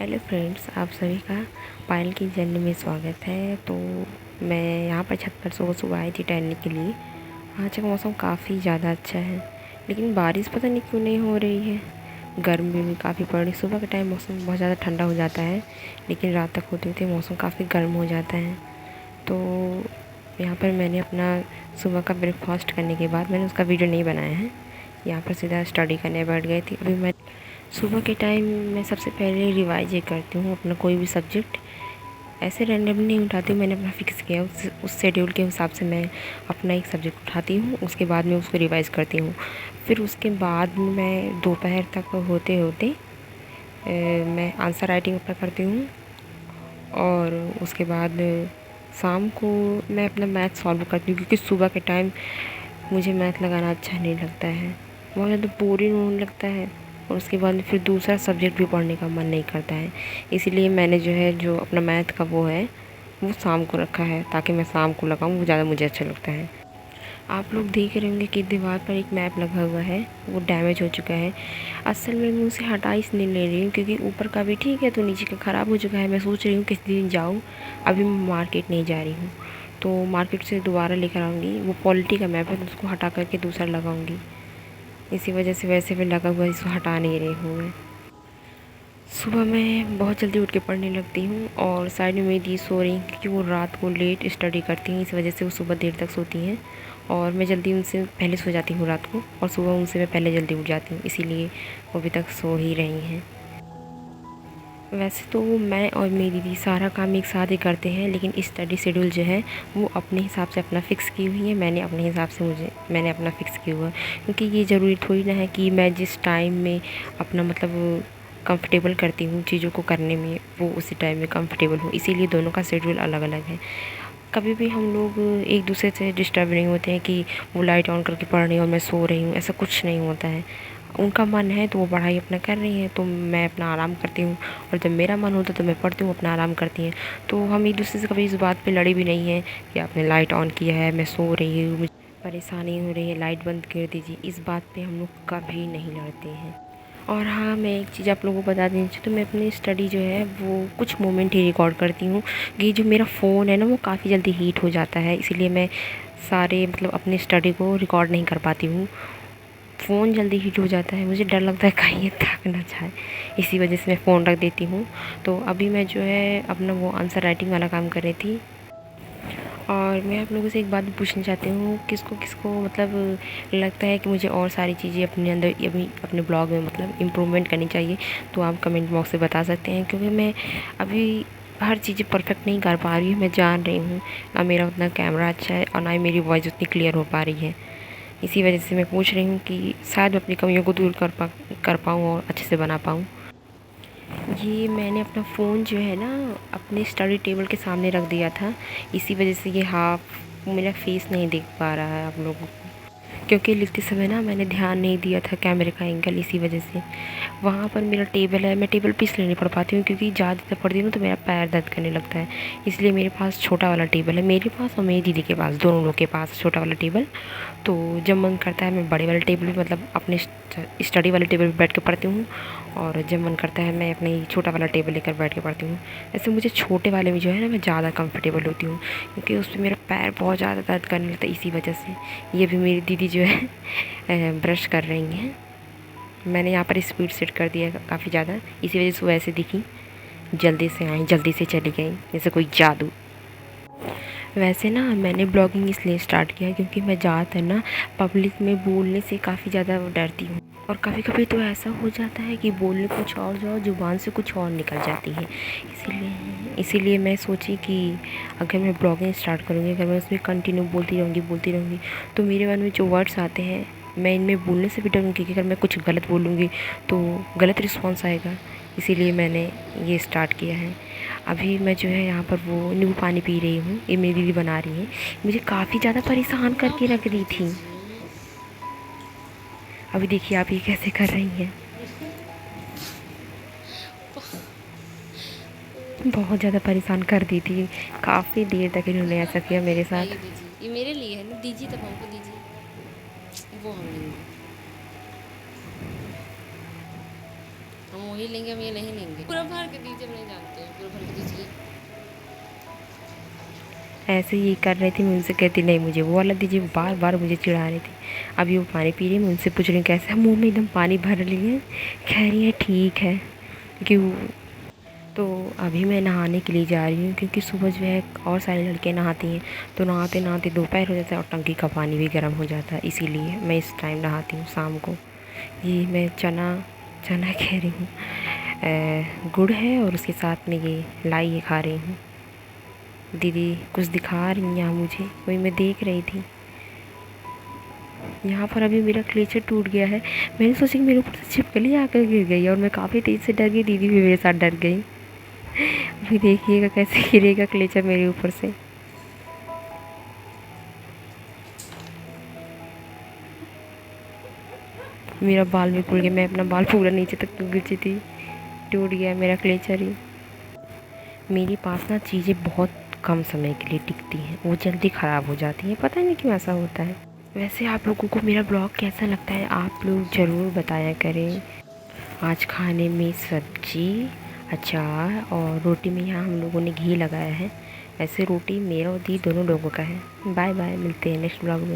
Hello friends, आप सभी का पायल की जर्नी में स्वागत है। तो मैं यहाँ पर छत पर सुबह सुबह आई थी टहलने के लिए। आज का मौसम काफ़ी ज़्यादा अच्छा है, लेकिन बारिश पता नहीं क्यों नहीं हो रही है। गर्मी भी काफ़ी पड़ रही। सुबह के टाइम मौसम बहुत ज़्यादा ठंडा हो जाता है, लेकिन रात तक होते होते मौसम काफ़ी गर्म हो जाता है। तो यहाँ पर मैंने अपना सुबह का ब्रेकफास्ट करने के बाद मैंने उसका वीडियो नहीं बनाया है। यहाँ पर सीधा स्टडी करने बैठ गई थी। अभी मैं सुबह के टाइम मैं सबसे पहले रिवाइज ये करती हूँ अपना कोई भी सब्जेक्ट। ऐसे रैंडम नहीं उठाती हूँ, मैंने अपना फ़िक्स किया उस शेड्यूल के हिसाब से मैं अपना एक सब्जेक्ट उठाती हूँ। उसके बाद मैं उसको रिवाइज़ करती हूँ। फिर उसके बाद मैं दोपहर तक होते होते मैं आंसर राइटिंग अपना करती हूँ। और उसके बाद शाम को मैं अपना मैथ सॉल्व करती हूँ, क्योंकि सुबह के टाइम मुझे मैथ लगाना अच्छा नहीं लगता है, बहुत ज़्यादा बोरिंग होने लगता है। और उसके बाद फिर दूसरा सब्जेक्ट भी पढ़ने का मन नहीं करता है। इसीलिए मैंने जो अपना मैथ का वो है वो शाम को रखा है, ताकि मैं शाम को लगाऊँ, वो ज़्यादा मुझे अच्छा लगता है। आप लोग देख रहे होंगे कि दीवार पर एक मैप लगा हुआ है, वो डैमेज हो चुका है। असल में मैं उसे हटा इसलिए ले रही हूँ क्योंकि ऊपर का भी ठीक है तो नीचे का ख़राब हो चुका है। मैं सोच रही हूँ किस दिन जाऊँ। अभी मैं मार्केट नहीं जा रही हूँ, तो मार्केट से दोबारा लेकर आऊँगी। वो पॉलिटी का मैप है, तो उसको हटा करके दूसरा लगाऊँगी। इसी वजह से वैसे भी लगा हुआ है, इसको हटा नहीं रही हूँ मैं। सुबह मैं बहुत जल्दी उठ के पढ़ने लगती हूँ, और साइड में मेरी दी सो रही हैं क्योंकि वो रात को लेट स्टडी करती हैं। इस वजह से वो सुबह देर तक सोती हैं, और मैं जल्दी उनसे पहले सो जाती हूँ रात को, और सुबह उनसे मैं पहले जल्दी उठ जाती हूँ, इसीलिए वो अभी तक सो ही रही हैं। वैसे तो मैं और मेरी दीदी सारा काम एक साथ ही करते हैं, लेकिन स्टडी शेड्यूल जो है वो अपने हिसाब से अपना फ़िक्स की हुई है। मैंने अपने हिसाब से मैंने अपना फ़िक्स किया हुआ है, क्योंकि ये ज़रूरी थोड़ी ना है कि मैं जिस टाइम में अपना मतलब कंफर्टेबल करती हूँ चीज़ों को करने में, वो उसी टाइम में कंफर्टेबल हो। इसीलिए दोनों का शेड्यूल अलग अलग है। कभी भी हम लोग एक दूसरे से डिस्टर्ब नहीं होते हैं कि वो लाइट ऑन करके पढ़ रही हूँ और मैं सो रही हूँ, ऐसा कुछ नहीं होता है। उनका मन है तो वो पढ़ाई अपना कर रही हैं, तो मैं अपना आराम करती हूँ, और जब मेरा मन होता है तो मैं पढ़ती हूँ, अपना आराम करती हैं। तो हम एक दूसरे से कभी इस बात पे लड़े भी नहीं हैं कि आपने लाइट ऑन किया है, मैं सो रही हूँ, मुझे परेशानी हो रही है, लाइट बंद कर दीजिए। इस बात पे हम लोग कभी नहीं लड़ते हैं। और हाँ, मैं एक चीज़ आप लोगों को बता देनी चाहिए, तो मैं अपनी स्टडी जो है वो कुछ मोमेंट ही रिकॉर्ड करती हूँ। कि जो मेरा फ़ोन है ना वो काफ़ी जल्दी हीट हो जाता है, इसीलिए मैं सारे मतलब अपनी स्टडी को रिकॉर्ड नहीं कर पाती हूँ। फ़ोन जल्दी हीट हो जाता है, मुझे डर लगता है कहीं ये थक ना जाए, इसी वजह से मैं फ़ोन रख देती हूँ। तो अभी मैं जो है अपना वो आंसर राइटिंग वाला काम कर रही थी। और मैं आप लोगों से एक बात भी पूछना चाहती हूँ, किसको किसको मतलब लगता है कि मुझे और सारी चीज़ें अपने अंदर अभी अपने ब्लॉग में मतलब इम्प्रूवमेंट करनी चाहिए, तो आप कमेंट बॉक्स से बता सकते हैं। क्योंकि मैं अभी हर चीज़ें परफेक्ट नहीं कर पा रही हूँ, मैं जान रही हूँ। ना मेरा उतना कैमरा अच्छा है, और ना ही मेरी वॉइस उतनी क्लियर हो पा रही है। इसी वजह से मैं पूछ रही हूँ कि शायद मैं अपनी कमियों को दूर कर पाऊँ और अच्छे से बना पाऊँ। ये मैंने अपना फ़ोन जो है ना अपने स्टडी टेबल के सामने रख दिया था, इसी वजह से ये हाफ मेरा फेस नहीं दिख पा रहा है आप लोगों को, क्योंकि लिखते समय ना मैंने ध्यान नहीं दिया था कैमरे का एंगल, इसी वजह से। वहाँ पर मेरा टेबल है, मैं टेबल पे इसलिए नहीं पढ़ पाती हूँ क्योंकि ज़्यादा पढ़ती हूँ तो मेरा पैर दर्द करने लगता है। इसलिए मेरे पास छोटा वाला टेबल है, मेरे पास और मेरी दीदी के पास, दोनों लोग के पास छोटा वाला टेबल। तो जब मन करता है मैं बड़े वाले टेबल पे मतलब अपने स्टडी वाले टेबल पे बैठ के पढ़ती हूँ, और जब मन करता है मैं अपने छोटा वाला टेबल लेकर बैठ के पढ़ती हूँ। ऐसे मुझे छोटे वाले में जो है ना मैं ज़्यादा कंफर्टेबल होती हूँ, क्योंकि उस पर मेरा पैर बहुत ज़्यादा दर्द करने लगता है, इसी वजह से। ये भी मेरी दीदी जो है ब्रश कर रही हैं। मैंने यहाँ पर स्पीड सेट कर दिया काफ़ी ज़्यादा, इसी वजह से वो ऐसे दिखी, जल्दी से आई जल्दी से चली गई, जैसे कोई जादू। वैसे ना मैंने ब्लॉगिंग इसलिए स्टार्ट किया क्योंकि मैं ज़्यादातर ना पब्लिक में बोलने से काफ़ी ज़्यादा डरती हूँ, और कभी कभी तो ऐसा हो जाता है कि बोलने कुछ और जाओ, ज़ुबान से कुछ और निकल जाती है। इसीलिए मैं सोची कि अगर मैं ब्लॉगिंग स्टार्ट करूँगी, अगर मैं उसमें कंटिन्यू बोलती रहूँगी तो मेरे मन में जो वर्ड्स आते हैं मैं इनमें बोलने से भी डरूँगी कि अगर मैं कुछ गलत बोलूँगी तो गलत रिस्पॉन्स आएगा। इसीलिए मैंने ये स्टार्ट किया है। अभी मैं जो है यहाँ पर वो नींबू पानी पी रही हूँ, ये मेरी दीदी बना रही है, मुझे काफ़ी ज़्यादा परेशान करके रख दी थी। अभी देखिए आप ये कैसे कर रही हैं, बहुत ज़्यादा परेशान कर दी थी, काफ़ी देर तक इन्होंने ऐसा किया मेरे साथ। आइए दीजिए, ये मेरे लिए है ना, दीजिए तब हमको दीजिए, वो हम लेंगे। हम वही लेंगे, हम ये नहीं लेंगे। पूरा भर के दीजिए, हम नहीं जानते हैं, पूरा भर के दीजिए। ऐसे ही कर रही थी, मैं उनसे कहती नहीं मुझे वो वाला दीजिए, वो बार बार मुझे चिढ़ा रही थी। अभी वो पानी पी रही, मैं उनसे पूछ रही हूँ कैसे, मुंह में एकदम पानी भर लिए। कह रही है ठीक है। क्यों? तो अभी मैं नहाने के लिए जा रही हूँ क्योंकि सुबह जो है और सारी लड़कियाँ नहाती हैं, तो नहाते नहाते दोपहर हो जाता है और टंकी का पानी भी गर्म हो जाता है, इसीलिए मैं इस टाइम नहाती हूँ शाम को। ये मैं चना चना कह रही हूँ, गुड़ है और उसके साथ में ये लाई ये खा रही हूँ। दीदी कुछ दिखा रही हैं यहाँ मुझे, वही मैं देख रही थी। यहाँ पर अभी मेरा क्लेचर टूट गया है। मैंने सोचा कि मेरे ऊपर से छिपकली आकर गिर गई और मैं काफ़ी तेज़ से डर गई, दीदी भी मेरे साथ डर गई। अभी देखिएगा कैसे गिरेगा क्लेचर मेरे ऊपर से। मेरा बाल भी खुल गया, मैं अपना बाल पूरा नीचे तक खींची थी, टूट गया मेरा क्लेचर ही। मेरे पास ना चीज़ें बहुत कम समय के लिए टिकती हैं, वो जल्दी ख़राब हो जाती हैं, पता नहीं क्यों ऐसा होता है। वैसे आप लोगों को मेरा ब्लॉग कैसा लगता है आप लोग ज़रूर बताया करें। आज खाने में सब्जी, अचार और रोटी में यहाँ हम लोगों ने घी लगाया है। ऐसे रोटी मेरा और दी दोनों लोगों का है। बाय बाय, मिलते हैं नेक्स्ट ब्लॉग में।